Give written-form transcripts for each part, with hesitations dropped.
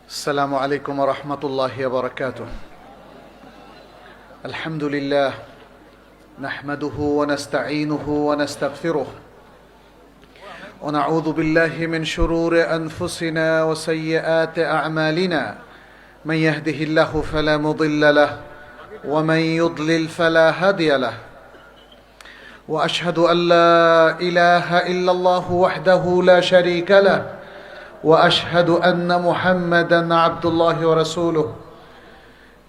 السلام عليكم ورحمة الله وبركاته. الحمد لله نحمده ونستعينه ونستغفره ونعوذ بالله من شرور أنفسنا وسيئات أعمالنا. من يهده الله فلا مضل له ومن يضلل فلا هادي له. وأشهد أن لا إله إلا الله وحده لا شريك له وأشهد أن محمدًا عبد الله ورسوله.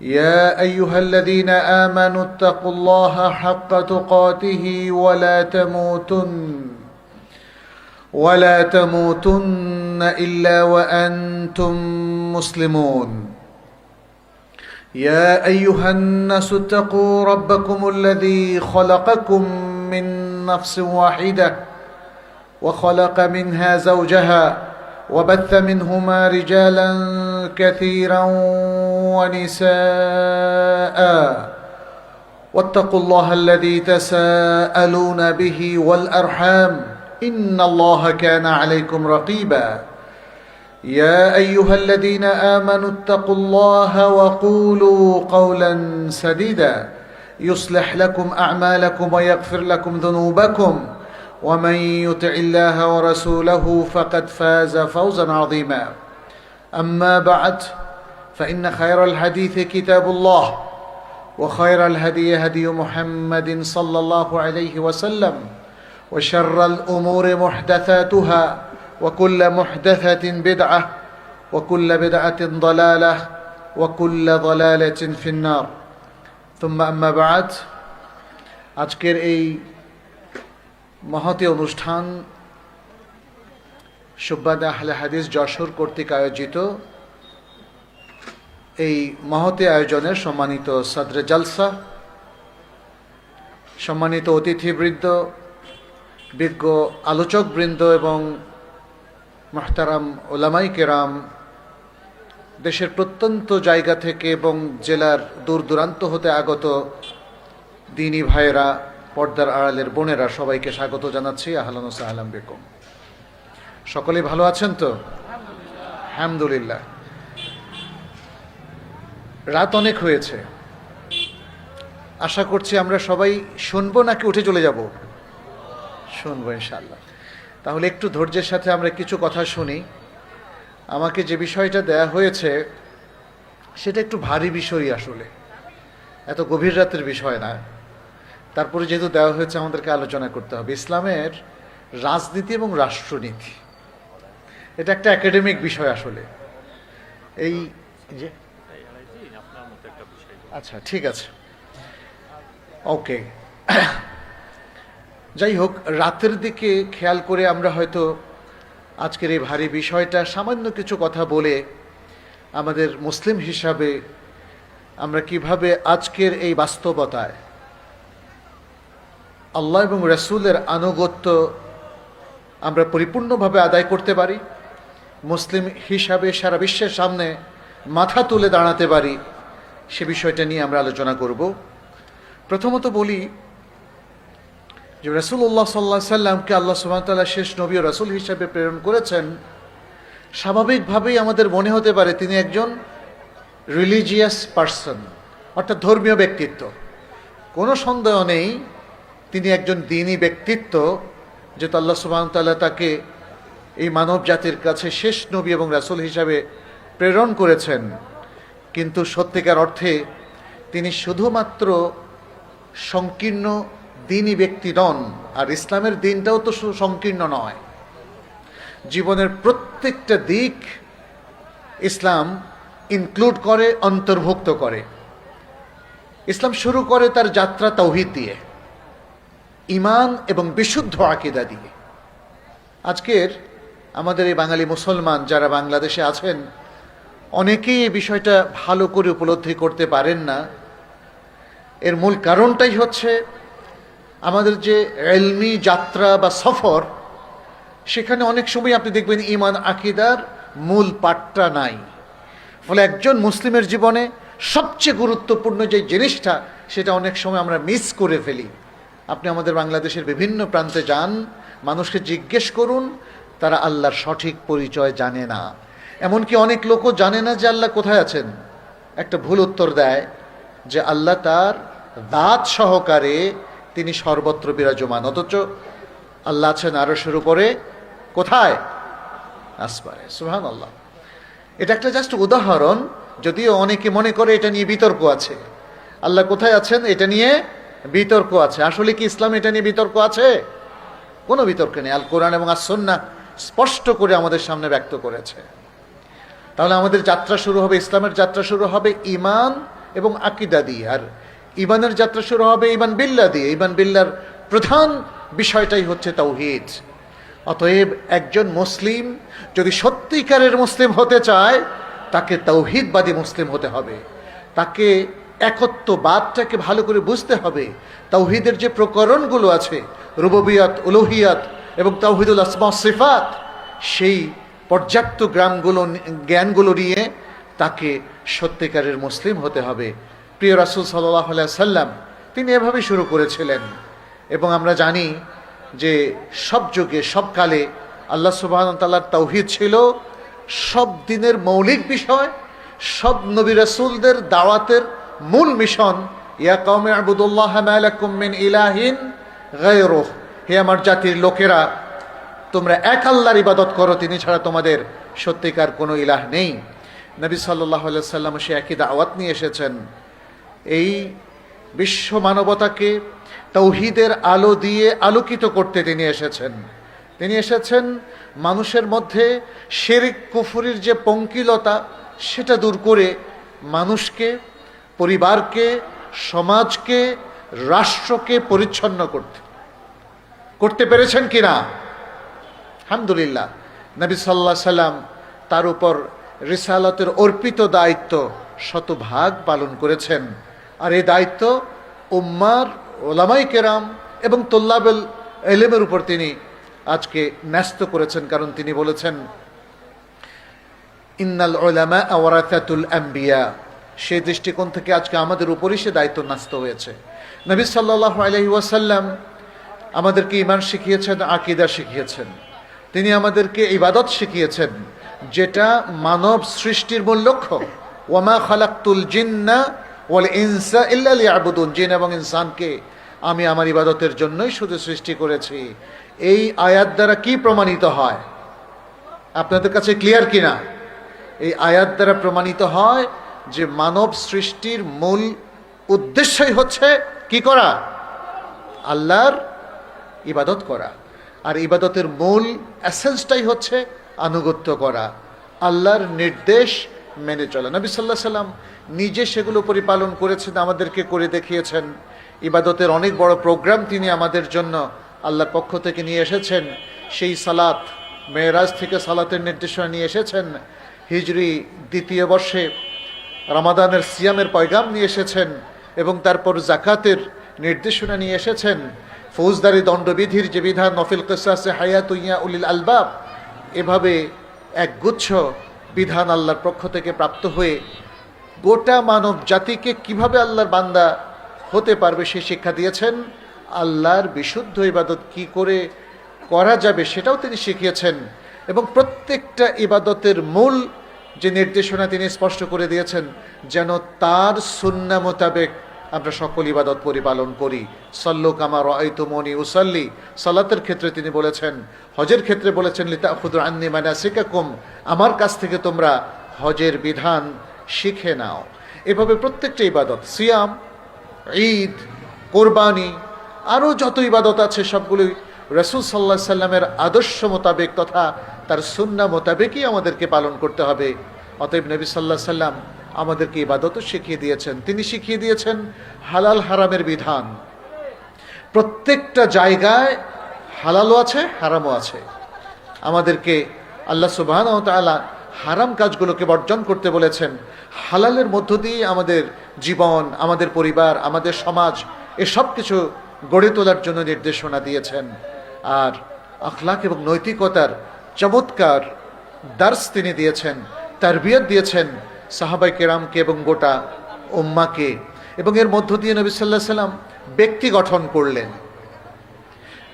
يا أيها الذين آمنوا اتقوا الله حق تقاته ولا تموتن إلا وأنتم مسلمون. يا أيها الناس اتقوا ربكم الذي خلقكم من نفس واحدة وخلق منها زوجها وبث منهما رجالا كثيرا ونساء. واتقوا الله الذي تساءلون به والأرحام إن الله كان عليكم رقيبا. يا أيها الذين آمنوا اتقوا الله وقولوا قولا سديدا يصلح لكم أعمالكم ويغفر لكم ذنوبكم ومن يطع الله ورسوله فقد فاز فوزا عظيما. أما بعد فإن خير الحديث كتاب الله وخير الهدي هدي محمد صلى الله عليه وسلم وشر الأمور محدثاتها وكل محدثة بدعة وكل بدعة ضلالة وكل ضلالة في النار. ثم أما بعد, আজকের এই মহতী অনুষ্ঠান সুব্বাদে আহলে হাদিস যশোর কর্তৃক আয়োজিত এই মহতী আয়োজনের সম্মানিত সদরে জলসা, সম্মানিত অতিথিবৃন্দ, বিজ্ঞ আলোচকবৃন্দ এবং মুহতারাম উলামায়ে কেরাম, দেশের প্রত্যন্ত জায়গা থেকে এবং জেলার দূর দূরান্ত হতে আগত দিনী ভাইয়েরা, পর্দার আড়ালের বোনেরা, সবাইকে স্বাগত জানাচ্ছি। আহলান ওয়া সাহলান বিকুম। সকলেই ভালো আছেন তো? আলহামদুলিল্লাহ। রাত অনেক হয়েছে, আশা করছি আমরা সবাই শুনবো নাকি উঠে চলে যাব? শুনবো ইনশাআল্লাহ। তাহলে একটু ধৈর্যের সাথে আমরা কিছু কথা শুনি। আমাকে যে বিষয়টা দেয়া হয়েছে সেটা একটু ভারী বিষয়ই, আসলে এত গভীর রাতের বিষয় না। তারপরে যেহেতু দেওয়া হয়েছে আমাদেরকে আলোচনা করতে হবে। ইসলামের রাজনীতি এবং রাষ্ট্রনীতি, এটা একটা একাডেমিক বিষয় আসলে। এই যে আচ্ছা, ঠিক আছে, ওকে। যাই হোক, রাতের দিকে খেয়াল করে আমরা হয়তো আজকের এই ভারী বিষয়টা সামান্য কিছু কথা বলে আমাদের মুসলিম হিসাবে আমরা কিভাবে আজকের এই বাস্তবতায় আল্লাহ এবং রাসূলের আনুগত্য আমরা পরিপূর্ণভাবে আদায় করতে পারি, মুসলিম হিসাবে সারা বিশ্বের সামনে মাথা তুলে দাঁড়াতে পারি, সে বিষয়টা নিয়ে আমরা আলোচনা করব। প্রথমত বলি যে রাসূলুল্লাহ সাল্লাল্লাহু আলাইহি সাল্লামকে আল্লাহ সুবহানাহু ওয়া তাআলা শেষ নবী ও রাসূল হিসাবে প্রেরণ করেছেন। স্বাভাবিকভাবেই আমাদের মনে হতে পারে তিনি একজন রিলিজিয়াস পারসন, অর্থাৎ ধর্মীয় ব্যক্তিত্ব। কোনো সন্দেহ নেই তিনি একজন দ্বীনী ব্যক্তিত্ব, যেহেতু আল্লাহ সুবহানাহু ওয়া তাআলা তাকে এই মানব জাতির কাছে শেষ নবী এবং রাসূল হিসাবে প্রেরণ করেছেন। কিন্তু সত্যিকার অর্থে তিনি শুধুমাত্র সংকীর্ণ দ্বীনী ব্যক্তি নন, আর ইসলামের দ্বীনটাও তো সংকীর্ণ নয়। জীবনের প্রত্যেকটা দিক ইসলাম ইনক্লুড করে, অন্তর্ভুক্ত করে। ইসলাম শুরু করে তার যাত্রা তাওহীদ দিয়ে, ঈমান এবং বিশুদ্ধ আকীদা দিয়ে। আজকের আমাদের এই বাঙালি মুসলমান যারা বাংলাদেশে আছেন, অনেকেই এই বিষয়টা ভালো করে উপলব্ধি করতে পারেন না। এর মূল কারণটাই হচ্ছে আমাদের যে ইলমি যাত্রা বা সফর, সেখানে অনেক সময় আপনি দেখবেন ঈমান আকীদার মূল পাঠটা নাই। ফলে একজন মুসলিমের জীবনে সবচেয়ে গুরুত্বপূর্ণ যে জিনিসটা, সেটা অনেক সময় আমরা মিস করে ফেলি। আপনি আমাদের বাংলাদেশের বিভিন্ন প্রান্তে যান, মানুষকে জিজ্ঞেস করুন, তারা আল্লাহর সঠিক পরিচয় জানে না। এমনকি অনেক লোকও জানে না যে আল্লাহ কোথায় আছেন। একটা ভুল উত্তর দেয় যে আল্লাহ তার দাঁত সহকারে তিনি সর্বত্র বিরাজমান, অথচ আল্লাহ আছেন আরশের উপরে। কোথায়? আসমানে। সুবহানাল্লাহ। এটা একটা জাস্ট উদাহরণ, যদিও অনেকে মনে করে এটা নিয়ে বিতর্ক আছে। আল্লাহ কোথায় আছেন এটা নিয়ে বিতর্ক আছে। আসলে কি ইসলাম এটা নিয়ে বিতর্ক আছে? কোনো বিতর্ক নেই। আল কোরআন এবং আস সুন্নাহ স্পষ্ট করে আমাদের সামনে ব্যক্ত করেছে। তাহলে আমাদের যাত্রা শুরু হবে, ইসলামের যাত্রা শুরু হবে ঈমান এবং আকীদা দিয়ে। আর ঈমানের যাত্রা শুরু হবে ঈমান বিল্লাহ দিয়ে। ঈমান বিল্লাহর প্রধান বিষয়টাই হচ্ছে তাওহীদ। অতএব একজন মুসলিম যদি সত্যিকারের মুসলিম হতে চায়, তাকে তাওহীদবাদী মুসলিম হতে হবে। তাকে একত্ববাদটাকে ভালো করে বুঝতে হবে। তাওহীদের যে প্রকরণগুলো আছে, রুবুবিয়ত, উলুহিয়ত এবং তাওহীদুল আসমা সিফাত, সেই পর্যাপ্ত জ্ঞানগুলো নিয়ে তাকে সত্যিকারের মুসলিম হতে হবে। প্রিয় রাসূল সাল্লাল্লাহু আলাইহি সাল্লাম তিনি এভাবেই শুরু করেছিলেন। এবং আমরা জানি যে সব যুগে সব কালে আল্লাহ সুবহানাহু ওয়া তাআলার তাওহীদ ছিল সব দিনের মৌলিক বিষয়, সব নবী রাসূলদের দাওয়াতের মূল মিশন। ইয়া কওমি ইবুদুল্লাহ মা লাকুম মিন ইলাহিন গায়রুহু, হে আমার জাতির লোকেরা, তোমরা এক আল্লাহর ইবাদত করো, তিনি ছাড়া তোমাদের সত্যিকার কোনো ইলাহ নেই। নবী সাল্লাল্লাহু আলাইহি সাল্লাম সে একই দাওয়াত নিয়ে এসেছেন। এই বিশ্ব মানবতাকে তাওহীদের আলো দিয়ে আলোকিত করতে তিনি এসেছেন। তিনি এসেছেন মানুষের মধ্যে শিরক কুফরির যে পঙ্কিলতা সেটা দূর করে মানুষকে, পরিবারকে, সমাজকে, রাষ্ট্রকে পরিচ্ছন্ন করতে পেরেছেন কিনা? আলহামদুলিল্লাহ। নবী সাল্লাল্লাহু আলাইহি সাল্লাম তার উপর রিসালাতের অর্পিত দায়িত্ব শতভাগ পালন করেছেন। আর এই দায়িত্ব উম্মার ওলামায়ে কেরাম এবং তুল্লাবুল ইলমের উপর তিনি আজকে ন্যস্ত করেছেন। কারণ তিনি বলেছেন, ইন্নাল উলামা ওয়ারাসাতুল আম্বিয়া। সেই দৃষ্টিকোণ থেকে আজকে আমাদের উপরই সে দায়িত্ব ন্যস্ত হয়েছে। নবী সাল্লাল্লাহু আলাইহি ওয়াসাল্লাম আমাদেরকে ঈমান শিখিয়েছেন, আকীদা শিখিয়েছেন। তিনি আমাদেরকে ইবাদত শিখিয়েছেন, যেটা মানব সৃষ্টির মূল লক্ষ্য। ওয়ামা খালাকতুল জিন্না ওয়াল ইনসা ইল্লা লিয়াবুদুন। জিন এবং ইনসানকে আমি আমার ইবাদতের জন্যই শুধু সৃষ্টি করেছি। এই আয়াত দ্বারা কি প্রমাণিত হয়? আপনাদের কাছে ক্লিয়ার কিনা? এই আয়াত দ্বারা প্রমাণিত হয় যে মানব সৃষ্টির মূল উদ্দেশ্যই হচ্ছে কি করা? আল্লাহর ইবাদত করা। আর ইবাদতের মূল এসেন্সটাই হচ্ছে আনুগত্য করা, আল্লাহর নির্দেশ মেনে চলা। নবী সাল্লাল্লাহু আলাইহি সাল্লাম নিজে সেগুলো পরিপালন করেছেন, আমাদেরকে করে দেখিয়েছেন। ইবাদতের অনেক বড় প্রোগ্রাম তিনি আমাদের জন্য আল্লাহর পক্ষ থেকে নিয়ে এসেছেন। সেই সালাত, মেরাজ থেকে সালাতের নির্দেশনা নিয়ে এসেছেন। হিজরি ২য় বর্ষে রমাদানের সিয়ামের পয়গাম নিয়ে এসেছেন এবং তারপর যাকাতের নির্দেশনা নিয়ে এসেছেন। ফৌজদারি দণ্ডবিধির যে বিধান, নফিল কিসাসে হায়াতুইয়া উলিল আলবাব, এভাবে একগুচ্ছ বিধান আল্লাহর পক্ষ থেকে প্রাপ্ত হয়ে গোটা মানব জাতিকে কিভাবে আল্লাহর বান্দা হতে পারবে সে শিক্ষা দিয়েছেন। আল্লাহর বিশুদ্ধ ইবাদত কি করে করা যাবে সেটাও তিনি শিখিয়েছেন। এবং প্রত্যেকটা ইবাদতের মূল যে নির্দেশনা তিনি স্পষ্ট করে দিয়েছেন, যেন তার সুন্নাহ মোতাবেক আমরা সকল ইবাদত পরিপালন করি। সল্লু কামা রাআইতুমুনি উসাল্লি। সালাতের ক্ষেত্রে তিনি বলেছেন, হজের ক্ষেত্রে বলেছেন, লিতাখুযু আন্নী মানাসিকাকুম, আমার কাছ থেকে তোমরা হজের বিধান শিখে নাও। এভাবে প্রত্যেকটা ইবাদত, সিয়াম, ঈদ, কোরবানি, আরও যত ইবাদত আছে সবগুলোই রাসূল সাল্লাল্লাহু আলাইহি সাল্লামের আদর্শ মোতাবেক তথা তার সুন্নাহ মোতাবেকই আমাদেরকে পালন করতে হবে। অতএব নবী সাল্লাল্লাহু আলাইহি সাল্লাম আমাদেরকে ইবাদতও শিখিয়ে দিয়েছেন। তিনি শিখিয়ে দিয়েছেন হালাল হারামের বিধান। প্রত্যেকটা জায়গায় হালালও আছে, হারামও আছে। আমাদেরকে আল্লাহ সুবহানাহু ওয়া তাআলা হারাম কাজগুলোকে বর্জন করতে বলেছেন। হালালের মধ্য দিয়ে আমাদের জীবন, আমাদের পরিবার, আমাদের সমাজ এসব কিছু গড়ে তোলার জন্য নির্দেশনা দিয়েছেন। আর আখলাক এবং নৈতিকতার চমৎকার দার্স তিনি দিয়েছেন, তারবিয়ত দিয়েছেন সাহাবায়ে কেরামকে এবং গোটা উম্মাকে। এবং এর মধ্য দিয়ে নবী সাল্লাল্লাহু আলাইহি সাল্লাম ব্যক্তি গঠন করলেন।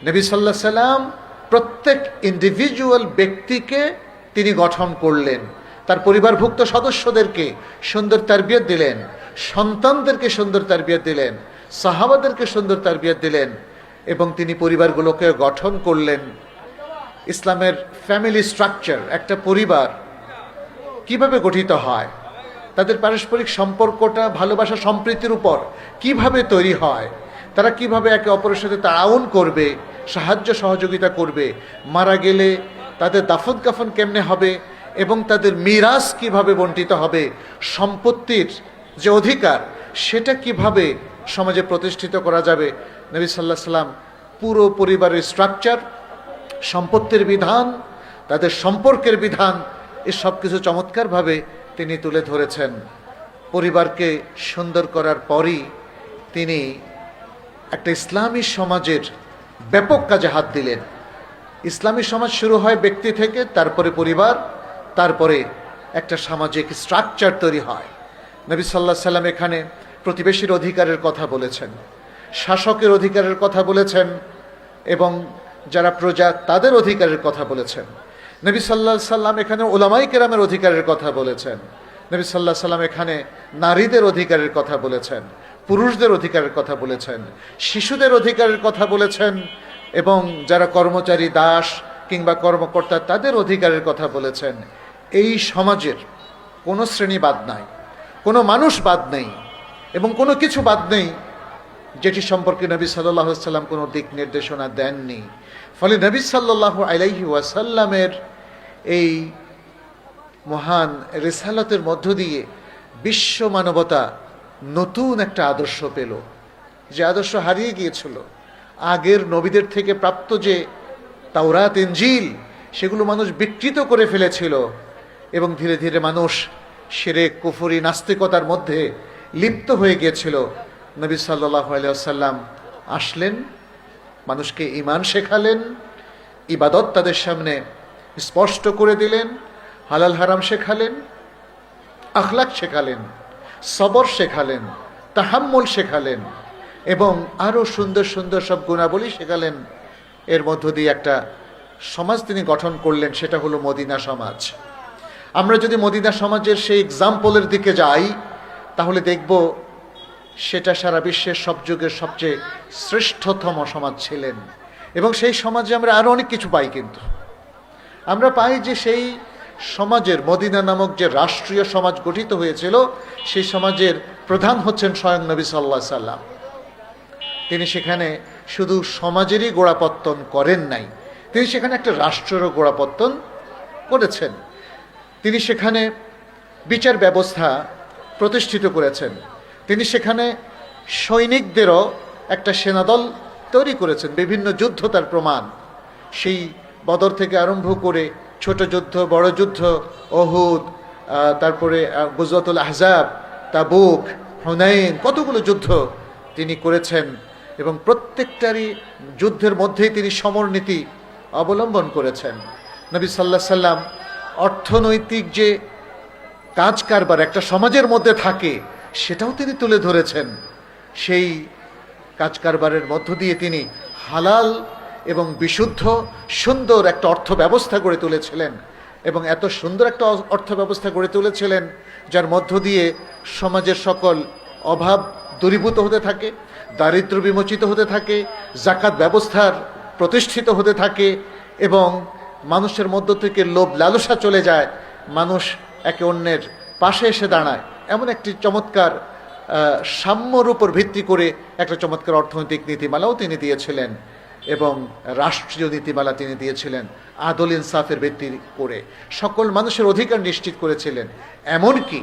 নবী সাল্লাল্লাহু আলাইহি সাল্লাম প্রত্যেক ইন্ডিভিজুয়াল ব্যক্তিকে তিনি গঠন করলেন। তার পরিবারভুক্ত সদস্যদেরকে সুন্দর তারবিয়ত দিলেন, সন্তানদেরকে সুন্দর তারবিয়ত দিলেন, সাহাবাদেরকে সুন্দর তারবিয়ত দিলেন, এবং তিনি পরিবারগুলোকে গঠন করলেন। ইসলামের ফ্যামিলি স্ট্রাকচার, একটা পরিবার কিভাবে গঠিত হয়, তাদের পারস্পরিক সম্পর্কটা ভালোবাসা সম্প্রীতির উপর কিভাবে তৈরি হয়, তারা কিভাবে একে অপরের সাথে তাআউন করবে, সাহায্য সহযোগিতা করবে, মারা গেলে তাদের দাফন কাফন কেমনে হবে এবং তাদের মিরাস কিভাবে বণ্টিত হবে, সম্পত্তির যে অধিকার সেটা কিভাবে সমাজে প্রতিষ্ঠিত করা যাবে। নবী সাল্লাল্লাহু আলাইহি সাল্লাম পুরো পরিবারের স্ট্রাকচার, সম্পত্তির বিধান, তাদের সম্পর্কের বিধান, এই সব কিছু চমৎকারভাবে তিনি তুলে ধরেছেন। পরিবারকে সুন্দর করার পরই তিনি একটা ইসলামী সমাজের ব্যাপক কাজে হাত দিলেন। ইসলামী সমাজ শুরু হয় ব্যক্তি থেকে, তারপরে পরিবার, তারপরে একটা সামাজিক স্ট্রাকচার তৈরি হয়। নবী সাল্লাল্লাহু আলাইহি সাল্লাম এখানে প্রতিবেশীর অধিকারের কথা বলেছেন, শাসকের অধিকারের কথা বলেছেন, এবং যারা প্রজা তাদের অধিকারের কথা বলেছেন। নবী সাল্লাল্লাহু আলাইহি সাল্লাম এখানে উলামায়ে কেরামের অধিকারের কথা বলেছেন। নবী সাল্লাল্লাহু আলাইহি সাল্লাম এখানে নারীদের অধিকারের কথা বলেছেন, পুরুষদের অধিকারের কথা বলেছেন, শিশুদের অধিকারের কথা বলেছেন, এবং যারা কর্মচারী, দাস কিংবা কর্মকর্তা তাদের অধিকারের কথা বলেছেন। এই সমাজের কোনো শ্রেণী বাদ নাই, কোনো মানুষ বাদ নেই, এবং কোনো কিছু বাদ নেই যেটি সম্পর্কে নবী সাল্লাল্লাহু আলাইহি ওয়াসাল্লাম কোনো দিক নির্দেশনা দেননি। ফলে নবী সাল্লাল্লাহু আলাইহি ওয়াসাল্লামের এই মহান রিসালাতের মধ্য দিয়ে বিশ্ব মানবতা নতুন একটা আদর্শ পেল, যে আদর্শ হারিয়ে গিয়েছিল। আগের নবীদের থেকে প্রাপ্ত যে তাওরাত, ইনজিল, সেগুলো মানুষ বিকৃত করে ফেলেছিল, এবং ধীরে ধীরে মানুষ শিরক, কুফরি, নাস্তিকতার মধ্যে লিপ্ত হয়ে গিয়েছিল। নবী সাল্লাল্লাহু আলাইহি ওয়াসাল্লাম আসলেন, মানুষকে ঈমান শেখালেন, ইবাদত তাদের সামনে স্পষ্ট করে দিলেন, হালাল হারাম শেখালেন, আখলাক শেখালেন, সবর শেখালেন, তাহাম্মুল শেখালেন, এবং আরও সুন্দর সুন্দর সব গুণাবলী শেখালেন। এর মধ্য দিয়ে একটা সমাজ তিনি গঠন করলেন, সেটা হলো মদিনা সমাজ। আমরা যদি মদিনা সমাজের সেই এক্সাম্পলের দিকে যাই, তাহলে দেখব সেটা সারা বিশ্বের সব যুগের সবচেয়ে শ্রেষ্ঠতম সমাজ ছিলেন। এবং সেই সমাজে আমরা আরও অনেক কিছু পাই, কিন্তু আমরা পাই যে সেই সমাজের, মদিনা নামক যে রাষ্ট্রীয় সমাজ গঠিত হয়েছিল, সেই সমাজের প্রধান হচ্ছেন স্বয়ং নবী সাল্লাল্লাহু আলাইহি সাল্লাম। তিনি সেখানে শুধু সমাজেরই গোড়াপত্তন করেন নাই, তিনি সেখানে একটা রাষ্ট্রেরও গোড়াপত্তন করেছেন। তিনি সেখানে বিচার ব্যবস্থা প্রতিষ্ঠিত করেছেন, তিনি সেখানে সৈনিকদেরও একটা সেনাদল তৈরি করেছেন, বিভিন্ন যুদ্ধ তার প্রমাণ। সেই বদর থেকে আরম্ভ করে ছোট যুদ্ধ, বড় যুদ্ধ, ওহুদ, তারপরে গজওয়াতুল আহজাব, তাবুক, হুনাইন, কতগুলো যুদ্ধ তিনি করেছেন, এবং প্রত্যেকটারই যুদ্ধের মধ্যেই তিনি সমরনীতি অবলম্বন করেছেন। নবী সাল্লাল্লাহু আলাইহি সাল্লাম অর্থনৈতিক যে কাজ কারবার একটা সমাজের মধ্যে থাকে, সেটাও তিনি তুলে ধরেছেন। সেই কাজ কারবারের মধ্য দিয়ে তিনি হালাল এবং বিশুদ্ধ সুন্দর একটা অর্থ ব্যবস্থা গড়ে তুলেছিলেন, এবং এত সুন্দর একটা অর্থ ব্যবস্থা গড়ে তুলেছিলেন যার মধ্য দিয়ে সমাজের সকল অভাব দূরীভূত হতে থাকে, দারিদ্র্য বিমোচিত হতে থাকে, জাকাত ব্যবস্থার প্রতিষ্ঠিত হতে থাকে, এবং মানুষের মধ্য থেকে লোভ লালসা চলে যায়, মানুষ একে অন্যের পাশে এসে দাঁড়ায়। এমন একটি চমৎকার সাম্যর উপর ভিত্তি করে একটা চমৎকার অর্থনৈতিক নীতিমালাও তিনি দিয়েছিলেন, এবং রাষ্ট্রীয় নীতিমালা তিনি দিয়েছিলেন আদল ইনসাফের ভিত্তি করে, সকল মানুষের অধিকার নিশ্চিত করেছিলেন। এমনকি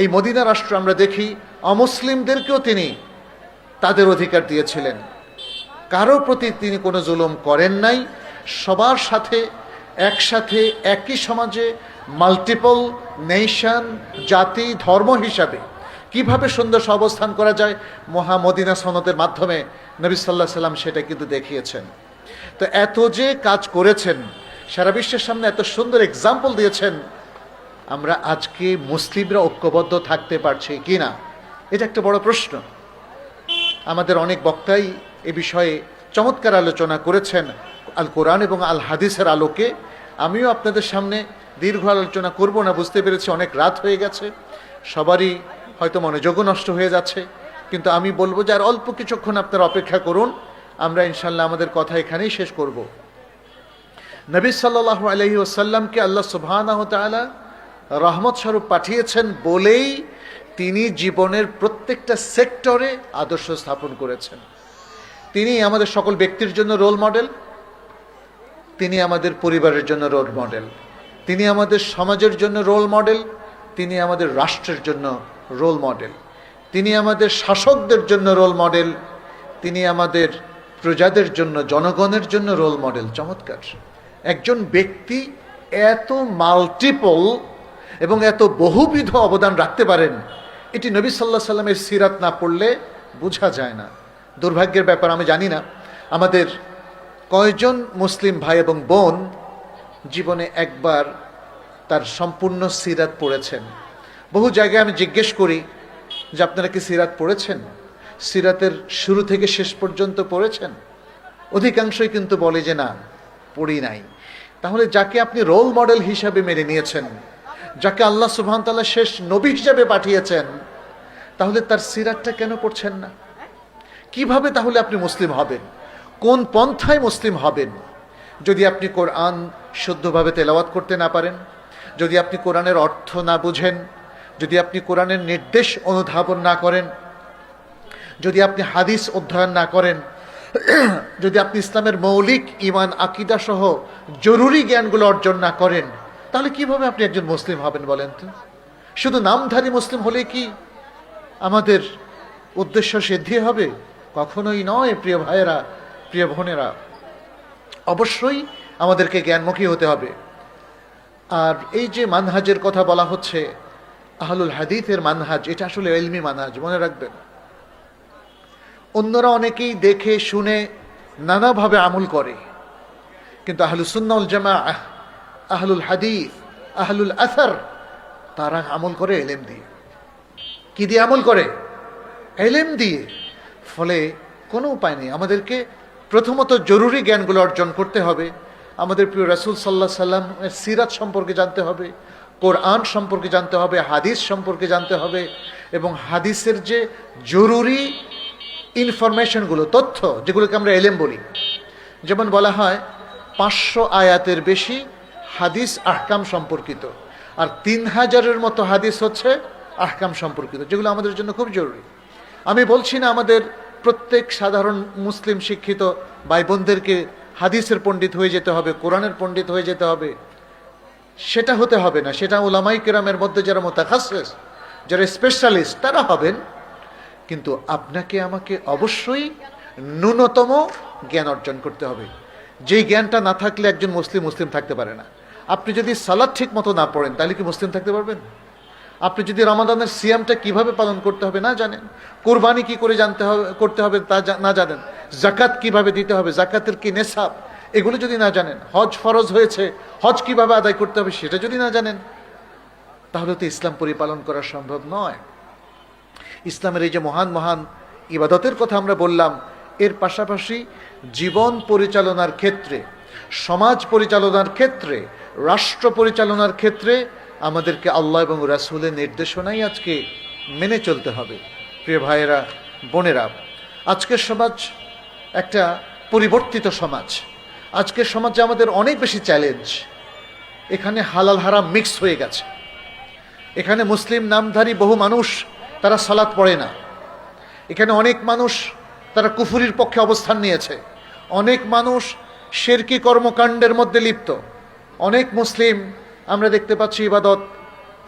এই মদিনা রাষ্ট্র আমরা দেখি অমুসলিমদেরকেও তিনি তাদের অধিকার দিয়েছিলেন, কারো প্রতি তিনি কোনো জুলুম করেন নাই। সবার সাথে একসাথে একই সমাজে মাল্টিপল নেশন, জাতি, ধর্ম হিসাবে কিভাবে সুন্দর অবস্থান করা যায়, মদিনা সনদের মাধ্যমে নবী সাল্লাল্লাহু আলাইহি সাল্লাম সেটা কিন্তু দেখিয়েছেন। তো এত যে কাজ করেছেন, সারা বিশ্বের সামনে এত সুন্দর এক্সাম্পল দিয়েছেন, আমরা আজকে মুসলিমরা ঐক্যবদ্ধ থাকতে পারছি কি না, এটা একটা বড় প্রশ্ন। আমাদের অনেক বক্তাই এ বিষয়ে চমৎকার আলোচনা করেছেন আল কোরআন এবং আল হাদিসের আলোকে। আমিও আপনাদের সামনে দীর্ঘ আলোচনা করব না, বুঝতে পেরেছি অনেক রাত হয়ে গেছে, সবারই হয়তো মনোযোগও নষ্ট হয়ে যাচ্ছে, কিন্তু আমি বলবো যে আর অল্প কিছুক্ষণ আপনারা অপেক্ষা করুন, আমরা ইনশাল্লাহ আমাদের কথা এখানেই শেষ করব। নবী সাল্লাল্লাহু আলাইহি ওয়াসাল্লামকে আল্লাহ সুবহানাহু ওয়া তাআলা রহমত স্বরূপ পাঠিয়েছেন বলেই তিনি জীবনের প্রত্যেকটা সেক্টরে আদর্শ স্থাপন করেছেন। তিনি আমাদের সকল ব্যক্তির জন্য রোল মডেল, তিনি আমাদের পরিবারের জন্য রোল মডেল, তিনি আমাদের সমাজের জন্য রোল মডেল, তিনি আমাদের রাষ্ট্রের জন্য রোল মডেল, তিনি আমাদের শাসকদের জন্য রোল মডেল, তিনি আমাদের প্রজাদের জন্য, জনগণের জন্য রোল মডেল। চমৎকার! একজন ব্যক্তি এত মাল্টিপল এবং এত বহুবিধ অবদান রাখতে পারেন, এটি নবী সাল্লাল্লাহু আলাইহি সাল্লামের সিরাত না পড়লে বোঝা যায় না। দুর্ভাগ্যের ব্যাপার, আমি জানি না আমাদের কয়জন মুসলিম ভাই এবং বোন জীবনে একবার তার সম্পূর্ণ সিরাত পড়েছেন। বহু জায়গায় আমি জিজ্ঞেস করি যে আপনারা কি সিরাত পড়েছেন, সিরাতের শুরু থেকে শেষ পর্যন্ত পড়েছেন? অধিকাংশই কিন্তু বলে যে না, পড়ি নাই। তাহলে যাকে আপনি রোল মডেল হিসাবে মেনে নিয়েছেন, যাকে আল্লাহ সুবহানাহু ওয়া তাআলা শেষ নবী হিসাবে পাঠিয়েছেন, তাহলে তার সিরাতটা কেন পড়ছেন না? কিভাবে তাহলে আপনি মুসলিম হবেন? কোন পন্থায় মুসলিম হবেন? যদি আপনি কোরআন শুদ্ধভাবে তেলাওয়াত করতে না পারেন, যদি আপনি কোরআনের অর্থ না বুঝেন, যদি আপনি কোরআনের নির্দেশ অনুধাবন না করেন, যদি আপনি হাদিস অধ্যয়ন না করেন, যদি আপনি ইসলামের মৌলিক ঈমান আকীদা সহ জরুরি জ্ঞানগুলো অর্জন না করেন, তাহলে কিভাবে আপনি একজন মুসলিম হবেন বলেন তো? শুধু নামধারী মুসলিম হলে কি আমাদের উদ্দেশ্য সিদ্ধি হবে? কখনোই নয়। প্রিয় ভাইয়েরা, প্রিয় বোনেরা, অবশ্যই আমাদেরকে জ্ঞানমুখী হতে হবে। আর এই যে মানহাজের কথা বলা হচ্ছে, আহলুল হাদিসের মানহাজ, এটা আসলে ইলমি মানহাজ, মনে রাখবেন। অন্যরা অনেকেই দেখে শুনে নানাভাবে আমল করে, কিন্তু আহলুস সুন্নাহ ওয়াল জামাআহ, আহলুল হাদিস, আহলুল আসার, তারা আমল করে ইলম দিয়ে। কি দিয়ে আমল করে? ইলম দিয়ে। ফলে কোনো উপায় নেই, আমাদেরকে প্রথমত জরুরি জ্ঞানগুলো অর্জন করতে হবে। আমাদের প্রিয় রাসূল সাল্লাল্লাহু আলাইহি সাল্লামের সিরাত সম্পর্কে জানতে হবে, কোরআন সম্পর্কে জানতে হবে, হাদিস সম্পর্কে জানতে হবে, এবং হাদিসের যে জরুরি ইনফরমেশনগুলো, তথ্য, যেগুলোকে আমরা ইলম বলি। যেমন বলা হয় 500 আয়াতের বেশি হাদিস আহকাম সম্পর্কিত, আর 3000-এর মতো হাদিস হচ্ছে আহকাম সম্পর্কিত, যেগুলো আমাদের জন্য খুব জরুরি। আমি বলছি না আমাদের প্রত্যেক সাধারণ মুসলিম শিক্ষিত ভাই বোনদেরকে হাদিসের পণ্ডিত হয়ে যেতে হবে, কোরআনের পণ্ডিত হয়ে যেতে হবে, সেটা হতে হবে না। সেটা উলামাই কেরামের মধ্যে যারা মুতাখাসসিস, যারা স্পেশালিস্ট, তারা হবেন। কিন্তু আপনাকে আমাকে অবশ্যই ন্যূনতম জ্ঞান অর্জন করতে হবে। যেই জ্ঞানটা না থাকলে একজন মুসলিম মুসলিম থাকতে পারে না। আপনি যদি সালাত ঠিক মতো না পড়েন, তাহলে কি মুসলিম থাকতে পারবেন? আপনি যদি রমাদানের সিয়ামটা কিভাবে পালন করতে হবে না জানেন, কুরবানি কি করে করতে হবে তা না জানেন, জাকাত কিভাবে দিতে হবে, জাকাতের কি নেশাব, এগুলো যদি না জানেন, হজ ফরজ হয়েছে, হজ কিভাবে আদায় করতে হবে সেটা যদি না জানেন, তাহলে তো ইসলাম পরিপালন করা সম্ভব নয়। ইসলামের এই যে মহান মহান ইবাদতের কথা আমরা বললাম, এর পাশাপাশি জীবন পরিচালনার ক্ষেত্রে, সমাজ পরিচালনার ক্ষেত্রে, রাষ্ট্র পরিচালনার ক্ষেত্রে আমাদেরকে আল্লাহ এবং রাসূলের নির্দেশনাই আজকে মেনে চলতে হবে। প্রিয় ভাইয়েরা, বোনেরা, আজকের সমাজ একটা পরিবর্তিত সমাজ। আজকের সমাজে আমাদের অনেক বেশি চ্যালেঞ্জ। এখানে হালাল হারাম মিক্স হয়ে গেছে। এখানে মুসলিম নামধারী বহু মানুষ তারা সালাত পড়ে না। এখানে অনেক মানুষ তারা কুফরির পক্ষে অবস্থান নিয়েছে। অনেক মানুষ শিরকি কর্মকাণ্ডের মধ্যে লিপ্ত। অনেক মুসলিম আমরা দেখতে পাচ্ছি ইবাদত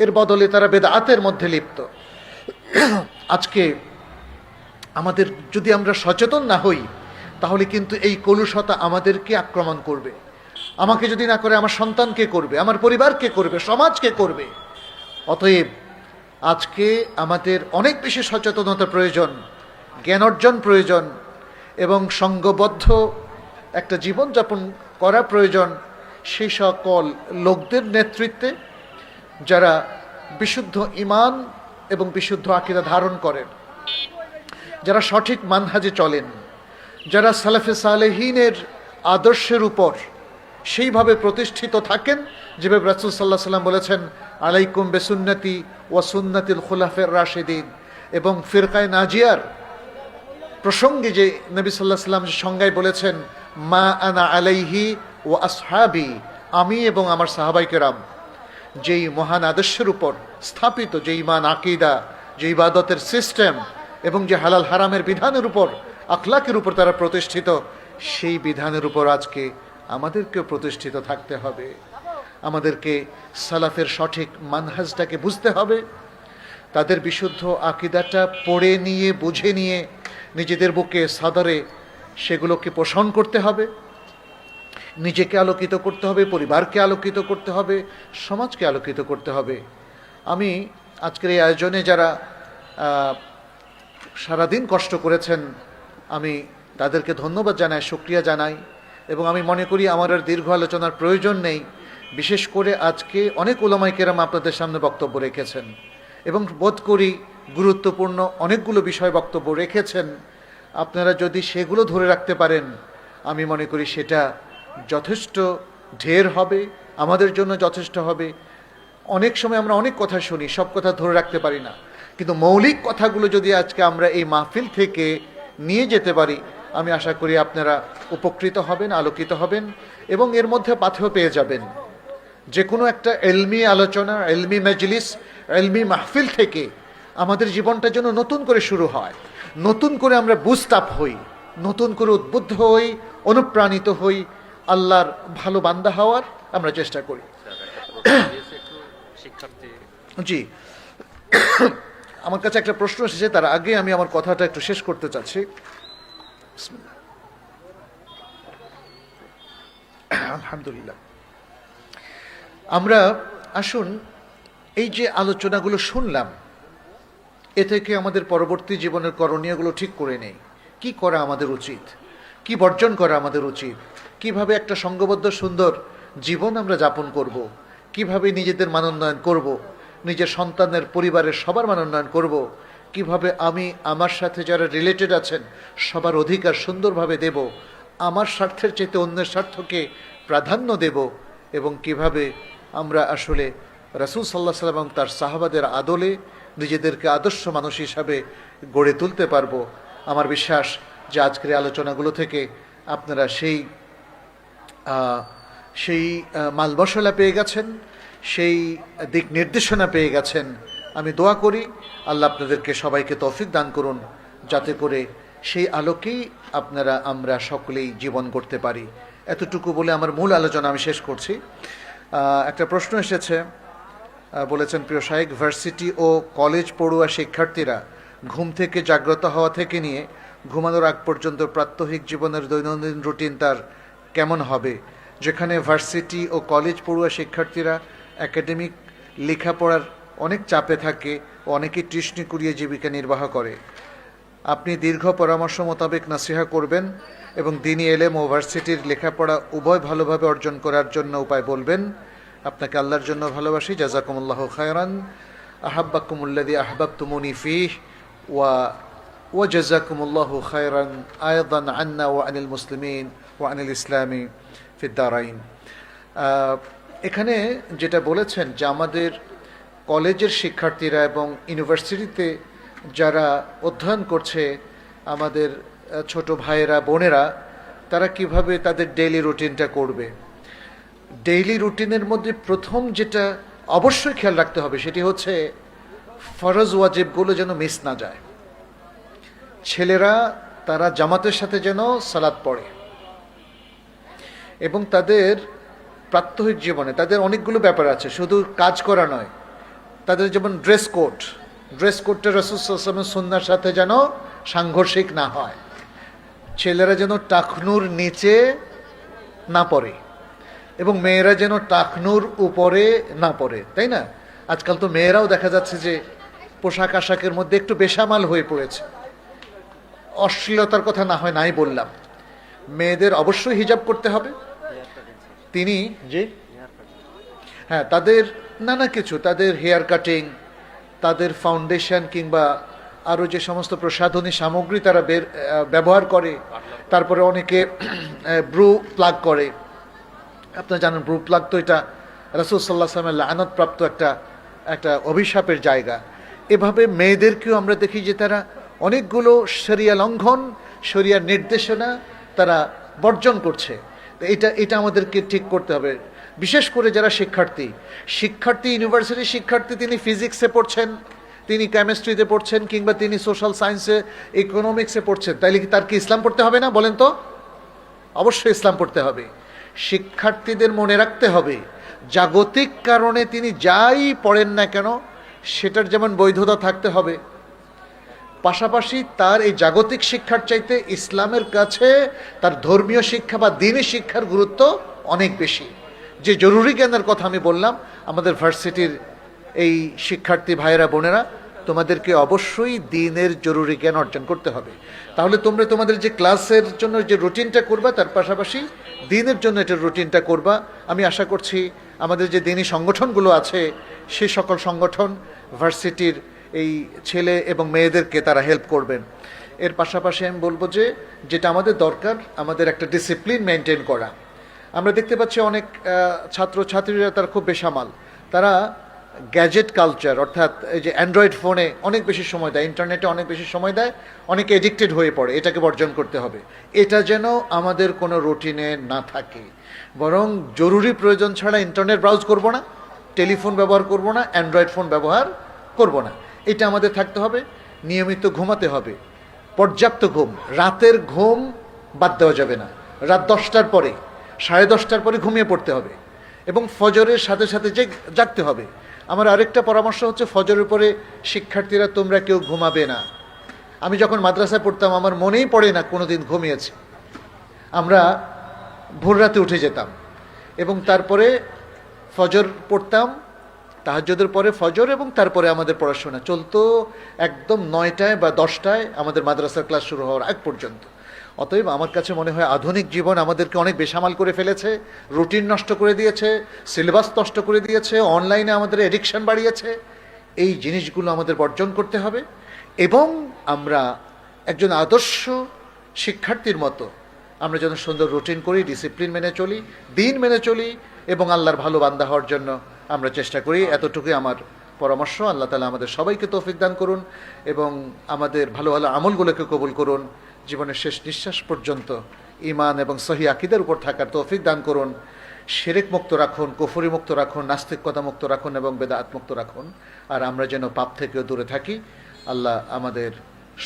এর বদলে তারা বেদাতের মধ্যে লিপ্ত। আজকে আমাদের যদি আমরা সচেতন না হই, তাহলে কিন্তু এই কলুষতা আমাদেরকে আক্রমণ করবে। আমাকে যদি না করে আমার সন্তানকে করবে, আমার পরিবারকে করবে, সমাজকে করবে। অতএব আজকে আমাদের অনেক বেশি সচেতনতা প্রয়োজন, জ্ঞান অর্জন প্রয়োজন, এবং সঙ্গবদ্ধ একটা জীবনযাপন করা প্রয়োজন সেই সকল লোকদের নেতৃত্বে যারা বিশুদ্ধ ঈমান এবং বিশুদ্ধ আকীদা ধারণ করেন, যারা সঠিক মানহাজে চলেন, যারা সালাফে সালেহিনের আদর্শের উপর সেইভাবে প্রতিষ্ঠিত থাকেন যেভাবে রাসূল সাল্লাল্লাহু আলাইহি ওয়াসাল্লাম বলেছেন, আলাইকুম বিসুন্নতি ওয়া সুন্নাতিল খুলাফায়ে রাশিদিন, এবং ফিরকায়ে নাজিয়ার প্রসঙ্গে যে নবী সাল্লাল্লাহু আলাইহি ওয়াসাল্লাম যে সংজ্ঞায় বলেছেন, মা আনা আলাইহি ওয়া আসহাবি, আমি এবং আমার সাহাবায়ে কেরাম যেই মহান আদর্শের উপর স্থাপিত, যে ঈমান, আকীদা, যে ইবাদতের সিস্টেম এবং যে হালাল হারামের বিধানের উপর, আখলাকের উপর তারা প্রতিষ্ঠিত, সেই বিধানের উপর আজকে আমাদেরকেও প্রতিষ্ঠিত থাকতে হবে। আমাদেরকে সালাফের সঠিক মানহাজটাকে বুঝতে হবে, তাদের বিশুদ্ধ আকীদাটা পড়ে নিয়ে, বুঝে নিয়ে নিজেদের বুকে সাদরে সেগুলোকে পোষণ করতে হবে, নিজেকে আলোকিত করতে হবে, পরিবারকে আলোকিত করতে হবে, সমাজকে আলোকিত করতে হবে। আমি আজকের এই আয়োজনে যারা সারাদিন কষ্ট করেছেন, আমি তাদেরকে ধন্যবাদ জানাই, শুকরিয়া জানাই, এবং আমি মনে করি আমার আর দীর্ঘ আলোচনার প্রয়োজন নেই। বিশেষ করে আজকে অনেক উলামায়ে কেরাম আপনাদের সামনে বক্তব্য রেখেছেন এবং বোধ করি গুরুত্বপূর্ণ অনেকগুলো বিষয় বক্তব্য রেখেছেন। আপনারা যদি সেগুলো ধরে রাখতে পারেন, আমি মনে করি সেটা যথেষ্ট ঢের হবে, আমাদের জন্য যথেষ্ট হবে। অনেক সময় আমরা অনেক কথা শুনি, সব কথা ধরে রাখতে পারি না, কিন্তু মৌলিক কথাগুলো যদি আজকে আমরা এই মাহফিল থেকে নিয়ে যেতে পারি, আমি আশা করি আপনারা উপকৃত হবেন, আলোকিত হবেন এবং এর মধ্যে পাথেয় পেয়ে যাবেন। যে কোনো একটা এলমি আলোচনা, এলমি মজলিস, এলমি মাহফিল থেকে আমাদের জীবনটা যেন নতুন করে শুরু হয়, নতুন করে আমরা বুস্ট আপ হই, নতুন করে উদ্বুদ্ধ হই, অনুপ্রাণিত হই, আল্লাহর ভালো বান্দা হওয়ার আমরা চেষ্টা করি। জি, আমার কাছে একটা প্রশ্ন এসেছে, তার আগে আমি আমার কথাটা একটু শেষ করতে চাচ্ছি। আলহামদুলিল্লাহ, আমরা আসুন এই যে আলোচনাগুলো শুনলাম, এ থেকে আমাদের পরবর্তী জীবনের করণীয়গুলো ঠিক করে নেই। কি করা আমাদের উচিত, কি বর্জন করা আমাদের উচিত, কিভাবে একটা সংঘবদ্ধ সুন্দর জীবন আমরা যাপন করব, কিভাবে নিজেদের মানোন্নয়ন করব, নিজের সন্তানের, পরিবারের সবার মানোন্নয়ন করব, কিভাবে আমি আমার সাথে যারা রিলেটেড আছেন সবার অধিকার সুন্দরভাবে দেব, আমার স্বার্থের চেয়ে অন্যের স্বার্থকে প্রাধান্য দেব, এবং কিভাবে আমরা আসলে রাসূল সাল্লাল্লাহু আলাইহি ওয়াসাল্লাম এবং তার সাহাবাদের আদলে নিজেদেরকে আদর্শ মানুষ হিসাবে গড়ে তুলতে পারবো। আমার বিশ্বাস যে আজকের আলোচনাগুলো থেকে আপনারা সেই মাল মশলা পেয়ে গেছেন, সেই দিক নির্দেশনা পেয়ে গেছেন। আমি দোয়া করি আল্লাহ আপনাদেরকে সবাইকে তৌফিক দান করুন, যাতে করে সেই আলোকেই আমরা সকলেই জীবন করতে পারি। এতটুকু বলে আমার মূল আলোচনা আমি শেষ করছি। একটা প্রশ্ন এসেছে, বলেছেন, প্রিয় শাইখ, ভার্সিটি ও কলেজ পড়ুয়া শিক্ষার্থীরা ঘুম থেকে জাগ্রত হওয়া থেকে নিয়ে ঘুমানোর আগ পর্যন্ত প্রাত্যহিক জীবনের দৈনন্দিন রুটিন তার কেমন হবে, যেখানে ভার্সিটি ও কলেজ পড়ুয়া শিক্ষার্থীরা একাডেমিক লেখাপড়ার অনেক চাপে থাকে ও অনেকেই টিউশনি করিয়ে জীবিকা নির্বাহ করে। আপনি দীর্ঘ পরামর্শ মোতাবেক নাসিহা করবেন এবং দ্বীনি ইলম ও ভার্সিটির লেখাপড়া উভয় ভালোভাবে অর্জন করার জন্য উপায় বলবেন। আপনাকে আল্লাহর জন্য ভালোবাসি। জাযাকুমুল্লাহু খায়রান। আহাব্বাকুমুল্লাযী আহবাবতুমুনি ফীহি ওয়া জাযাকুমুল্লাহু খায়রান আয়দান আন্না ওয়া আনিল মুসলিমিন ওয়া আনিল ইসলামি ফিদ দারাইন। এখানে যেটা বলেছেন যে আমাদের কলেজের শিক্ষার্থীরা এবং ইউনিভার্সিটিতে যারা অধ্যয়ন করছে, আমাদের ছোট ভাইয়েরা, বোনেরা, তারা কিভাবে তাদের ডেইলি রুটিনটা করবে। ডেইলি রুটিনের মধ্যে প্রথম যেটা অবশ্যই খেয়াল রাখতে হবে সেটি হচ্ছে ফরজ ওয়াজিবগুলো যেন মিস না যায়। ছেলেরা তারা জামাতের সাথে যেন সালাত পড়ে এবং তাদের প্রাত্যহিক জীবনে তাদের অনেকগুলো ব্যাপার আছে, শুধু কাজ করা নয়। তাদের যেমন ড্রেস কোডটা রাসূল সাল্লাল্লাহু আলাইহি ওয়াসাল্লামের সুন্নাহর সাথে যেন সাংঘর্ষিক না হয়। ছেলেরা যেন টাকনুর নিচে না পড়ে এবং মেয়েরা যেন টাকনুর উপরে না পড়ে, তাই না? আজকাল তো মেয়েরাও দেখা যাচ্ছে যে পোশাক আশাকের মধ্যে একটু বেসামাল হয়ে পড়েছে। অশ্লীলতার কথা না হয় নাই বললাম, মেয়েদের অবশ্যই হিজাব করতে হবে। হ্যাঁ, তাদের নানা কিছু, তাদের হেয়ার কাটিং, তাদের ফাউন্ডেশন কিংবা আরও যে সমস্ত প্রসাধনী সামগ্রী তারা ব্যবহার করে, তারপরে অনেকে ব্রু প্লাগ করে, আপনারা জানেন ব্রু প্লাগ তো এটা রাসূল সাল্লাল্লাহু আলাইহি ওয়াসাল্লামের লানত একটা একটা অভিশাপের জায়গা। এভাবে মেয়েদেরকেও আমরা দেখি যে তারা অনেকগুলো শরিয়া লঙ্ঘন, শরিয়ার নির্দেশনা তারা বর্জন করছে। তো এটা আমাদেরকে ঠিক করতে হবে। বিশেষ করে যারা শিক্ষার্থী ইউনিভার্সিটির শিক্ষার্থী, তিনি ফিজিক্সে পড়ছেন, তিনি কেমিস্ট্রিতে পড়ছেন, কিংবা তিনি সোশ্যাল সায়েন্সে, ইকোনমিক্সে পড়ছেন, তাইলে কি তার কি ইসলাম পড়তে হবে না? বলেন তো। অবশ্যই ইসলাম পড়তে হবে। শিক্ষার্থীদের মনে রাখতে হবে জাগতিক কারণে তিনি যাই পড়েন না কেন সেটার যেমন বৈধতা থাকতে হবে, পাশাপাশি তার এই জাগতিক শিক্ষার চাইতে ইসলামের কাছে তার ধর্মীয় শিক্ষা বা দ্বীনি শিক্ষার গুরুত্ব অনেক বেশি। যে জরুরি জ্ঞানের কথা আমি বললাম, আমাদের ভার্সিটির এই শিক্ষার্থী ভাইয়েরা বোনেরা, তোমাদেরকে অবশ্যই দ্বীনের জরুরি জ্ঞান অর্জন করতে হবে। তাহলে তোমরা তোমাদের যে ক্লাসের জন্য যে রুটিনটা করবা, তার পাশাপাশি দ্বীনের জন্য এটার রুটিনটা করবা। আমি আশা করছি আমাদের যে দ্বীনি সংগঠনগুলো আছে, সেই সকল সংগঠন ভার্সিটির এই ছেলে এবং মেয়েদেরকে তারা হেল্প করবেন। এর পাশাপাশি আমি বলবো যে যেটা আমাদের দরকার, আমাদের একটা ডিসিপ্লিন মেনটেন করা। আমরা দেখতে পাচ্ছি অনেক ছাত্রছাত্রীরা তারা খুব বেসামাল, তারা গ্যাজেট কালচার, অর্থাৎ এই যে অ্যান্ড্রয়েড ফোনে অনেক বেশি সময় দেয়, ইন্টারনেটে অনেক বেশি সময় দেয়, অনেকে এডিক্টেড হয়ে পড়ে। এটাকে বর্জন করতে হবে। এটা যেন আমাদের কোনো রুটিনে না থাকে, বরং জরুরি প্রয়োজন ছাড়া ইন্টারনেট ব্রাউজ করব না, টেলিফোন ব্যবহার করব না, অ্যান্ড্রয়েড ফোন ব্যবহার করব না। এটা আমাদের থাকতে হবে। নিয়মিত ঘুমাতে হবে, পর্যাপ্ত ঘুম, রাতের ঘুম বাদ দেওয়া যাবে না। রাত 10টার পরে, 10:30টার পরে ঘুমিয়ে পড়তে হবে এবং ফজরের সাথে সাথে জাগতে হবে। আমার আরেকটা পরামর্শ হচ্ছে, ফজরের পরে শিক্ষার্থীরা তোমরা কেউ ঘুমাবে না। আমি যখন মাদ্রাসায় পড়তাম আমার মনেই পড়ে না কোনো দিন ঘুমিয়েছি। আমরা ভোর রাতে উঠে যেতাম এবং তারপরে ফজর পড়তাম, তাহাজ্জুদের পরে ফজর, এবং তারপরে আমাদের পড়াশোনা চলতো একদম 9টায় বা 10টায় আমাদের মাদ্রাসার ক্লাস শুরু হওয়ার আগ পর্যন্ত। অতএব আমার কাছে মনে হয় আধুনিক জীবন আমাদেরকে অনেক বেসামাল করে ফেলেছে, রুটিন নষ্ট করে দিয়েছে, সিলেবাস নষ্ট করে দিয়েছে, অনলাইনে আমাদের এডিকশন বাড়িয়েছে। এই জিনিসগুলো আমাদের বর্জন করতে হবে এবং আমরা একজন আদর্শ শিক্ষার্থীর মতো আমরা যেন সুন্দর রুটিন করি, ডিসিপ্লিন মেনে চলি, দিন মেনে চলি এবং আল্লাহর ভালো বান্দা হওয়ার জন্য আমরা চেষ্টা করি। এতটুকুই আমার পরামর্শ। আল্লাহ তাআলা আমাদের সবাইকে তৌফিক দান করুন এবং আমাদের ভালো ভালো আমলগুলোকে কবুল করুন। জীবনের শেষ নিঃশ্বাস পর্যন্ত ঈমান এবং সহি আকীদার উপর থাকার তৌফিক দান করুন। শিরক মুক্ত রাখুন, কুফরি মুক্ত রাখুন, নাস্তিকতা মুক্ত রাখুন এবং বেদাত মুক্ত রাখুন। আর আমরা যেন পাপ থেকেও দূরে থাকি। আল্লাহ আমাদের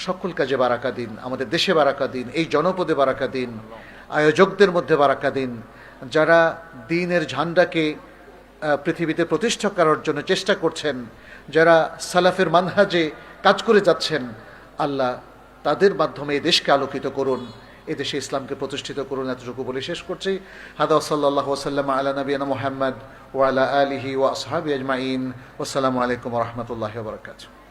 সকল কাজে বারাকা দিন, আমাদের দেশে বারাকা দিন, এই জনপদে বারাকা দিন, আয়োজকদের মধ্যে বারাকা দিন, যারা দ্বীনের ঝান্ডাকে পৃথিবীতে প্রতিষ্ঠা করার জন্য চেষ্টা করছেন, যারা সালাফের মানহাজে কাজ করে যাচ্ছেন, আল্লাহ তাদের মাধ্যমে এই দেশকে আলোকিত করুন, এদেশে ইসলামকে প্রতিষ্ঠিত করুন। এতটুকু বলে শেষ করছি। হাদা সাল্লাল্লাহু ওয়াসাল্লাম আলা নবিয়িনা মুহাম্মদ ওয়া আলা আলিহি ওয়া আসহাবিহি আজমাইন। আসসালামু আলাইকুম ওয়া রাহমাতুল্লাহি ওয়া বারাকাতুহু।